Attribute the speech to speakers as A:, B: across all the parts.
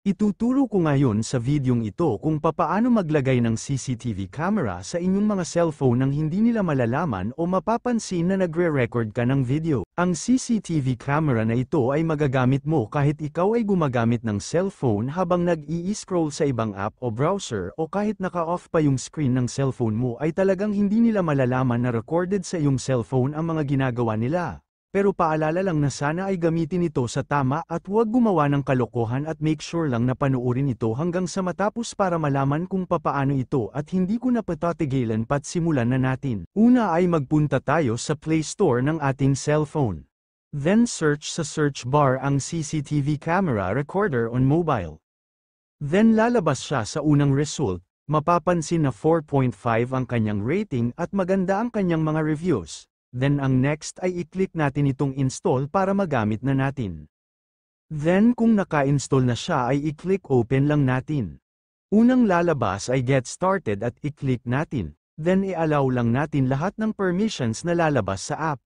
A: Ituturo ko ngayon sa videong ito kung papaano maglagay ng CCTV camera sa inyong mga cellphone nang hindi nila malalaman o mapapansin na nagre-record ka ng video. Ang CCTV camera na ito ay magagamit mo kahit ikaw ay gumagamit ng cellphone habang nag-i-scroll sa ibang app o browser o kahit naka-off pa yung screen ng cellphone mo ay talagang hindi nila malalaman na recorded sa iyong cellphone ang mga ginagawa nila. Pero paalala lang na sana ay gamitin ito sa tama at huwag gumawa ng kalokohan at make sure lang na panuorin ito hanggang sa matapos para malaman kung papaano ito at hindi ko na patatigilan pat simulan na natin. Una ay magpunta tayo sa Play Store ng ating cellphone. Then search sa search bar ang CCTV camera recorder on mobile. Then lalabas siya sa unang result, mapapansin na 4.5 ang kanyang rating at maganda ang kanyang mga reviews. Then ang next ay i-click natin itong install para magamit na natin. Then kung naka-install na siya ay i-click open lang natin. Unang lalabas ay get started at i-click natin, then i-allow lang natin lahat ng permissions na lalabas sa app.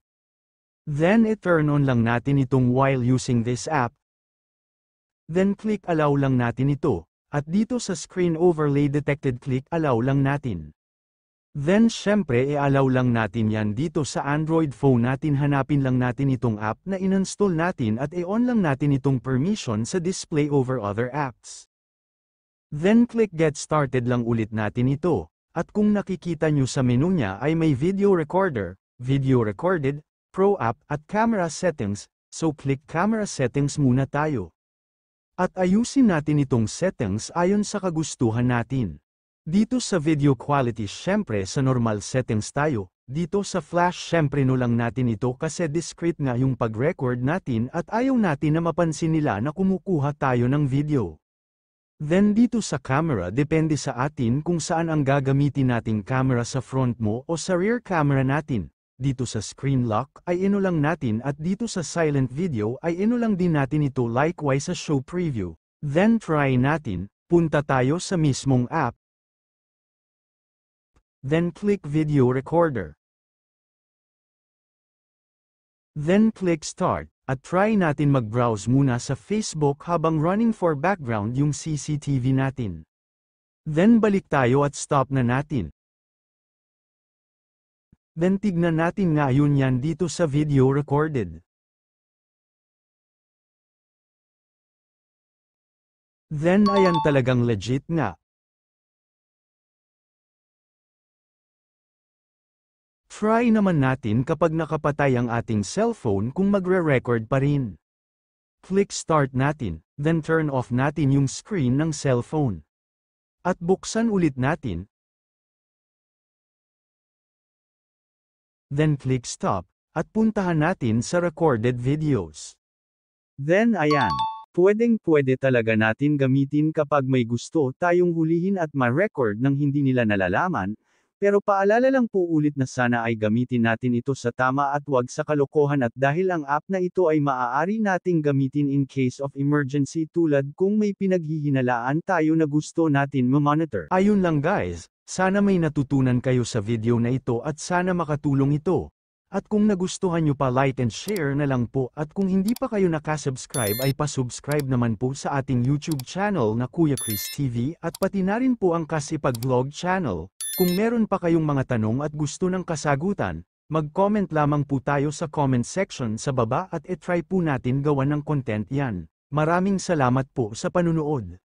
A: Then i-turn on lang natin itong while using this app. Then click allow lang natin ito, at dito sa screen overlay detected click allow lang natin. Then syempre i-allow lang natin yan dito sa Android phone natin, hanapin lang natin itong app na in-install natin at i-on lang natin itong permission sa display over other apps. Then click get started lang ulit natin ito, at kung nakikita nyo sa menu niya ay may video recorder, video recorded, pro app at camera settings, so click camera settings muna tayo. At ayusin natin itong settings ayon sa kagustuhan natin. Dito sa video quality syempre sa normal settings tayo, dito sa flash syempre no lang natin ito kasi discreet nga yung pag-record natin at ayaw natin na mapansin nila na kumukuha tayo ng video. Then dito sa camera depende sa atin kung saan ang gagamitin nating camera sa front mo o sa rear camera natin. Dito sa screen lock ay ino lang natin at dito sa silent video ay ino lang din natin ito likewise sa show preview. Then try natin, punta tayo sa mismong app. Then click video recorder. Then click start, at try natin mag-browse muna sa Facebook habang running for background yung CCTV natin. Then balik tayo at stop na natin. Then tignan natin ngayon yan dito sa video recorded. Then ayan talagang legit nga. Try naman natin kapag nakapatay ang ating cellphone kung magre-record pa rin. Click start natin, then turn off natin yung screen ng cellphone. At buksan ulit natin. Then click stop, at puntahan natin sa recorded videos. Then ayan, pwedeng-pwede talaga natin gamitin kapag may gusto tayong hulihin at ma-record nang hindi nila nalalaman. Pero paalala lang po ulit na sana ay gamitin natin ito sa tama at wag sa kalokohan at dahil ang app na ito ay maaari nating gamitin in case of emergency tulad kung may pinaghihinalaan tayo na gusto natin ma-monitor. Ayun lang guys, sana may natutunan kayo sa video na ito at sana makatulong ito. At kung nagustuhan nyo pa like and share na lang po at kung hindi pa kayo nakasubscribe ay pasubscribe naman po sa ating YouTube channel na Kuya Chris TV at pati na rin po ang Kasipag Vlog channel. Kung meron pa kayong mga tanong at gusto ng kasagutan, mag-comment lamang po tayo sa comment section sa baba at i-try po natin gawan ng content yan. Maraming salamat po sa panunood.